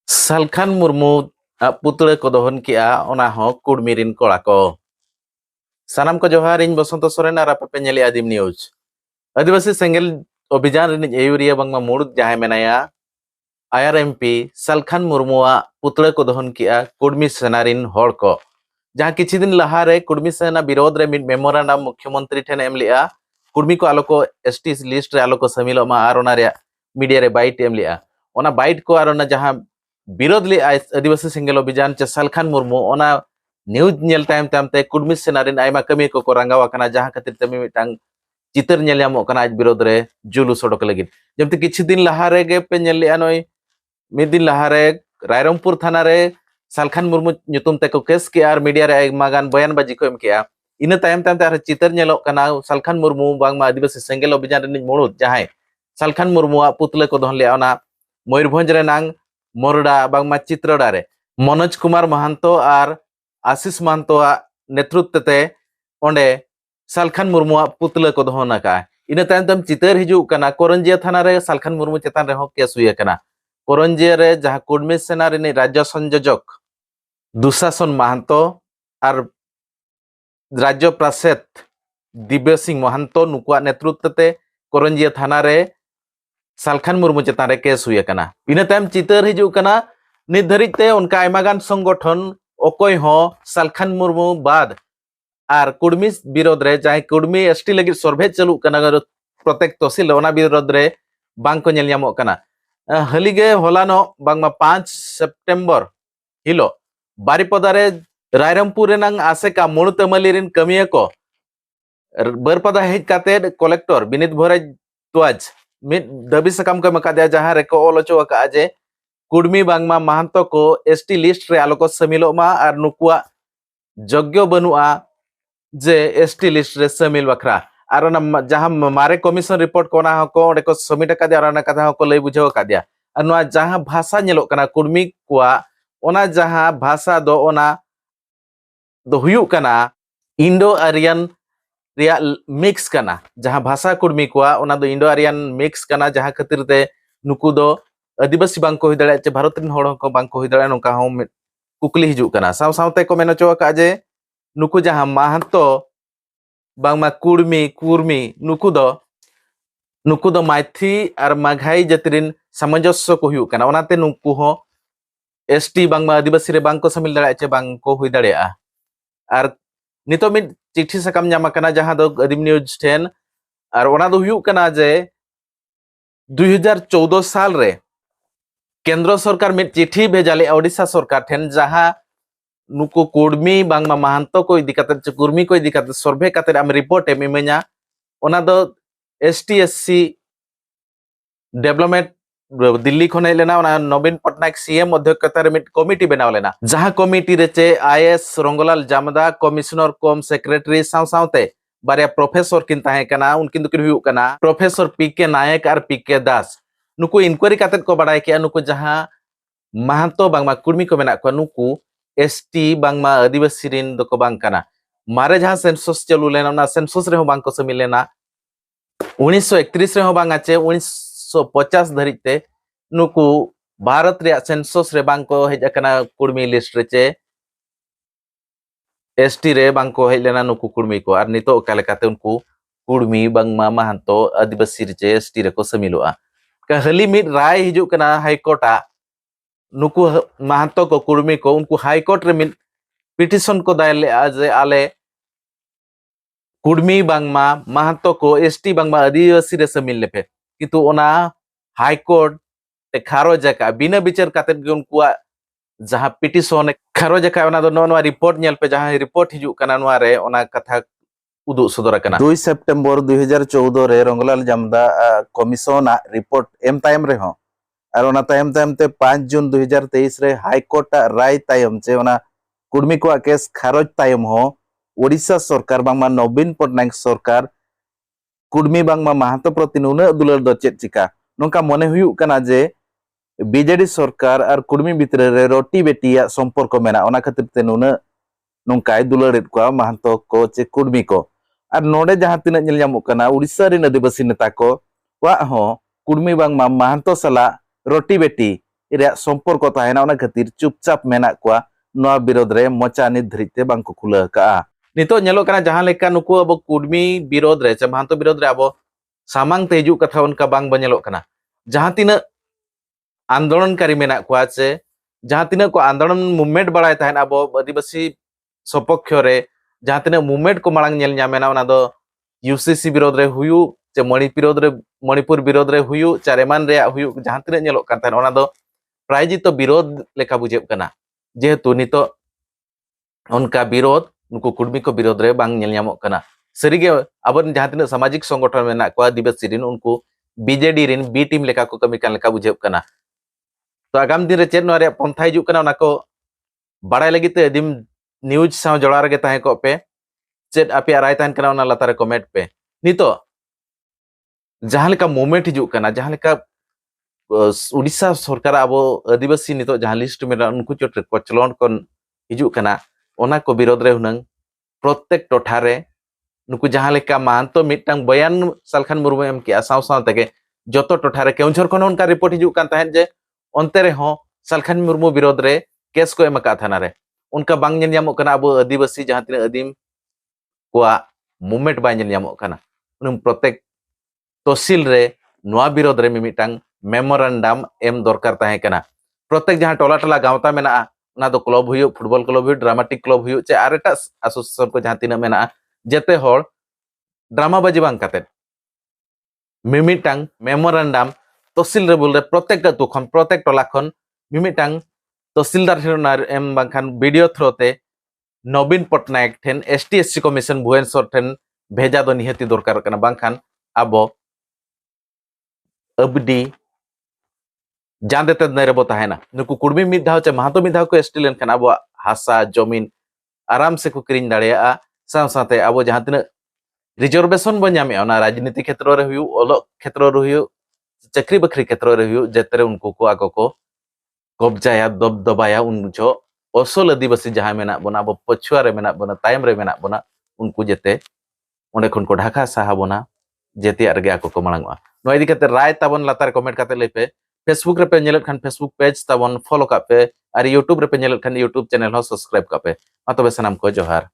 Salkhan Murmu putra ko dohon kia ona ho Kudmirin kola ko. Sanam ko johar इन बसंत सोरेन और apa penyeli adim news. आदिवासी सेंगेल अभियान रिनिज एयुरिया बांगमा मुरुद जाहे मेनाया IRMP Salkhan Murmuआ पुतले को दोहन किया कुडमी सेनारिन हॉर को जहाँ किसी दिन लहारे कुडमी सेना विरोध रे मेमोरेंडम मुख्यमंत्री ठेन एम लिया कुडमी को आलो को एसटी लिस्ट रे आलो को समिलो मा आरोना रे मीडिया रे बाइट एम लिया ओना बाइट को आरोना जहाँ विरोध ले आदिवासी सेंगेल अभियान चे सालखान मुर्मू ओना न्यूज नेल टाइम टाइम ते कुडमी सेनारिन आयमा कमी को रंगावा कना जहाँ खातिर ते मिटांग चितर नेल यामो कना आज विरोध रे जुलूस ओडक लगिन जमते किछि दिन लहारे गे पे नेल लिया नय मिद दिन लहारे रायरंगपुर थाना रे Salkhan Murmu nyutum te ko case के आर मीडिया रे आयमागान बयान बाजी को एम किया इन टाइम टाइम ते चितर नेलो कना सालखान मुर्मू बांगमा आदिवासी सेंगेल अभियान रे मुरुद जहाय सालखान मुर्मुआ पुतले को दोहन लिया ओना मयूरभंज रे नांग मोरडा बांगमा चित्रडा रे मनोज कुमार महंतो और आशीष महंतो नेतृत्व ते ओंडे सालखान मुर्मुआ पुतले को दोहन का इन टाइम टाइम चितर हिजू कना कोरंजिया थाना रे सालखान मुर्मू चेतान रे हो केस हुई कना कोरंजिया रे जहां कुडमी सेना रे राज्य संयोजक दुशासन महंतो और राज्य प्रासेत दिव्य सिंह महंतो नुकुआ नेतृत्व ते कोरंजिया थाना रे सालखान मुर्मू चेतान रे केस हुई कना इन टाइम चितर हिजू कना नित धरिते उनका आयमागान संगठन ओकोय हो सालखान मुर्मू बाद और कुडमी विरोध रे जहां कुडमी एसटी लगी सर्वे चालू कना प्रत्येक तहसील ओना विरोध रे बांग को नेल यामो कना हलिगे होलानो बांगमा 5 सेप्टेम्बर हिलो बारिपदारे रायरंगपुर रेनांग आसेका मुणुतमली रिन कमिया को बरपदा हेज काते कलेक्टर बिनित भोरे तुआज मिद दबी सकम को मकादया जहां रे को ओलोचो का जे कुडमी बांगमा महंतो को एसटी लिस्ट रे आलोको समिलो मा और नुकुआ योग्य बनुआ जे एसटी लिस्ट रे समिल बखरा और जहां मारे कमीशन रिपोर्ट कोना को ओडे को सबमिट का दिया और कथा को लई बुझाव का दिया और जहां भाषा नेलो कना कुडमी कोआ ओना जहां भाषा दो ओना दो हुयु कना इंडो आरियन रिया मिक्स कना जहां भाषा कुडमी कोआ ओना दो इंडो आरियन मिक्स कना जहां खातिर ते नुकु दो आदिवासी बांग को हिदड़े चे भारत रिन होड़ को बांग को हिदड़े नोका हो कुकली हिजु कना साव सावते को मेनो चो का जे नुकु जहां महंतो बांगमा कुडमी कुर्मी नुकु दो माइथी और माघाई जतिरिन सामंजस्य को हुयु कना ओनाते नुकु हो एसटी बांगमा आदिवासी रे बांग को समिल दड़े चे बांग को हुई दड़े और नितो मिद चिट्ठी सकम न्यामा कना जहां दो आदिम न्यूज ठेन और ओना दो हुयु कना जे 2014 साल रे केंद्र सरकार मिद चिट्ठी भेजाले ओडिशा सरकार ठेन जहां नुकु कुडमी बांगमा महंतो को इदी काते कुर्मी को इदी काते सर्वे काते आम रिपोर्ट एम इमेना ओना दो एसटी एससी डेवलपमेंट दिल्ली खने लेना ओना नवीन पटनायक सीएम अध्यक्षता रे मिद कमिटी बनाव लेना जहां कमिटी रे चे आईएएस रंगलाल जामदा कमिश्नर कम सेक्रेटरी साव सावते बारिया प्रोफेसर किन ताहे कना उनकिन दुकिन हुयु कना प्रोफेसर पीके नायक और पीके दास नुकु इंक्वायरी काते को बाडाय के नुकु जहां महंतो बांगमा कुर्मी को मेना को नुकु एसटी बांगमा आदिवासी रिन दको बांग कना मारे जहां सेंसस चलू लेना ना सेंसस रे हो बांग को समिल लेना 1931 रे हो बांग आचे 1950 धरिते नुकु भारत रे सेंसस रे बांग को हेज कना कुर्मी लिस्ट रे चे एसटी रे बांग को हेज लेना नुकु कुर्मी को और नितो का लेकाते उनको कुर्मी बांगमा महंतो आदिवासी रे चे एसटी रे को समिलुआ का हली मिड राय हिजु कना हाईकोर्टा नुकु महंतो को कुर्मी को उनको हाईकोर्ट रे मिड पिटिशन को दायर ले आज आले कुर्मी बांगमा महंतो को एसटी बांगमा आदिवासी रे समिल लेपे किंतु ओना हाईकोर्ट ते खारोज का बिना विचार काते उनको जहां पिटिशन खारोज का ओना दो नोवा रिपोर्ट नेल पे जहां रिपोर्ट हिजु कना नोवा रे ओना कथा उदु सदर कना 2 सितंबर 2014 रे रंगलाल जामदा कमिशन रिपोर्ट एम टाइम रे हो और ओना टाइम टाइम ते 5 जून 2023 रे हाईकोर्ट राय टाइम चे ओना कुडमी को केस खारोज टाइम हो ओडिशा सरकार बांगमा नवीन पटनायक सरकार कुडमी बांगमा महंतो प्रति नुना दुलर दो चेत चिका नोका मने हुयु कना जे बीजेडी सरकार और कुडमी भितर रे रोटी बेटिया संपर्क मेना ओना खातिर ते नुना नोंकाय दुलर को महंतो को चे कुडमी को और नोडे जहां तिना नेल जामो कना ओडिशा रे आदिवासी नेता को वा हो कुडमी बांगमा महंतो सला रोटी बेटी ᱨᱮᱭᱟᱜ ᱥᱚᱢᱯᱚᱨᱠᱚ ᱛᱟᱦᱮᱱᱟ ᱚᱱᱟ ᱠᱷᱟᱹᱛᱤᱨ ᱪᱩᱯᱪᱟᱯ ᱢᱮᱱᱟᱜ ᱠᱚᱣᱟ ᱱᱚᱣᱟ ᱵᱤᱨᱳᱫ ᱨᱮ ᱢᱚᱪᱟ ᱱᱤᱛ ᱫᱷᱟᱹᱨᱤᱡ ᱛᱮ ᱵᱟᱝᱠᱚ ᱠᱷᱩᱞᱟᱹᱣ ᱠᱟᱜᱼᱟ ᱱᱤᱛᱚᱜ ᱧᱮᱞᱚᱜ ᱠᱟᱱᱟ ᱡᱟᱦᱟᱸ ᱞᱮᱠᱟ ᱱᱩᱠᱩ ᱟᱵᱚ ᱠᱩᱲᱢᱤ ᱵᱤᱨᱳᱫ ᱨᱮ ᱥᱮ ᱢᱟᱦᱟᱱᱛᱚ ᱵᱤᱨᱳᱫ ᱨᱮ ᱟᱵᱚ ᱥᱟᱢᱟᱝ te hijuk katha onka bang ba nyelok kana jahan tina आंदोलनकारी मेना कुआ से जहां तिना को आंदोलन मूवमेंट बड़ाय तहन अब आदिवासी सपक्ष रे जहां तिना मूवमेंट को मांग नेल ᱧᱟᱢᱮना ᱚᱱᱟ ᱫᱚ यूसीसी विरोध रे हुयु चे मणिपुर विरोध रे हुयु चारेमान रे हुयु जहां तिना ñeलok kan तहन ओना दो प्रायजित विरोध लेखा बुझेब कना जेहेतु नितो उनका विरोध नुकु कुर्मी को विरोध रे बांग ñेल ñamok कना सरीगे अब जहां तिना सामाजिक संगठन मेना को आदिवासी रिन उनको बीजेडी रिन बी टीम लेखा को कमी kan लेखा बुझेब कना तो आगाम दिन रे चेद नोआ रे पंथा हिजुक कना ओना को बाड़ाय लगी ते दिम न्यूज साव जोड़ा रगे ताहे को पे चेद आपे राय ताहन कना ओना लातारे कमेंट पे नितो जहां लेका मूवमेंट हिजुक कना जहां लेका उड़ीसा सरकार अब आदिवासी नितो जहां लिस्ट में उनको चोट कोचलon कोन हिजुक कना ओना को विरोध रे हुनंग प्रत्येक टोठा रे नुकु जहां लेका मानतो मिटंग बयान सालखान मुर्मू एम के साव साव तके जतो टोठा रे केउझर कोन उनका रिपोर्ट हिजुक कान ताहन जे onte reho सालखान मुर्मू विरोध रे केस को एम का थाना रे उनका बांग ñel ñamok kana abo आदिवासी जहां tina adim कोआ मूवमेंट बाय ñel ñamok kana उन प्रत्येक तहसील रे नोआ विरोध रे मिमिटांग मेमोरेंडम एम दरकार ताहे kana प्रत्येक जहां टोला टोला गावता मेना ना दो क्लब हुयो फुटबॉल क्लब हुयो ड्रामाटिक क्लब हुयो चे आरेटा एसोसिएशन को जहां tina मेना जेते होड़ ड्रामा बाजी बांग काते मिमिटांग मेमोरेंडम तहसील रे बोल रे प्रत्येक अतु खन प्रत्येक टोला खन मिमिटांग तहसीलदार ठेन एम बांखान वीडियो थ्रोते नवीन पटनायक ठेन एसटी कमीशन भुवनेश्वर ठेन भेजा दो निहति दरकार कना बांखान आबो अबडी जानदेते नरे बो ताहेना नुकु कुर्मी मिद धाव चे महतो मिद धाव को एसटी लेन खान आबो हासा जमीन आराम से को किरिन दाड़ेया साव साथे आबो जहां तिना रिजर्वेशन बो ᱧᱟᱢᱮ ओना राजनीति क्षेत्र रे हुयु ओलो क्षेत्र रे हुयु चक्री बकरी क्षेत्र रे हुयु जेतरे उनको को आगो को कब्जाया दबदबाया उन जो असल आदिवासी जहां मेना बना अब पछुआ रे मेना बना तायम रे मेना बना उनको जेते ओंडे खन को ढाका साहा बना जेते आरगे आको को मांगवा नो इदी कते राय ताबन लातार कमेंट काते ले पे फेसबुक रे पे ñelet खान फेसबुक पेज ताबन फॉलो का पे और यूट्यूब रे पे ñelet खान यूट्यूब चैनल हो सब्सक्राइब का पे मा तबे सनाम को जोहार।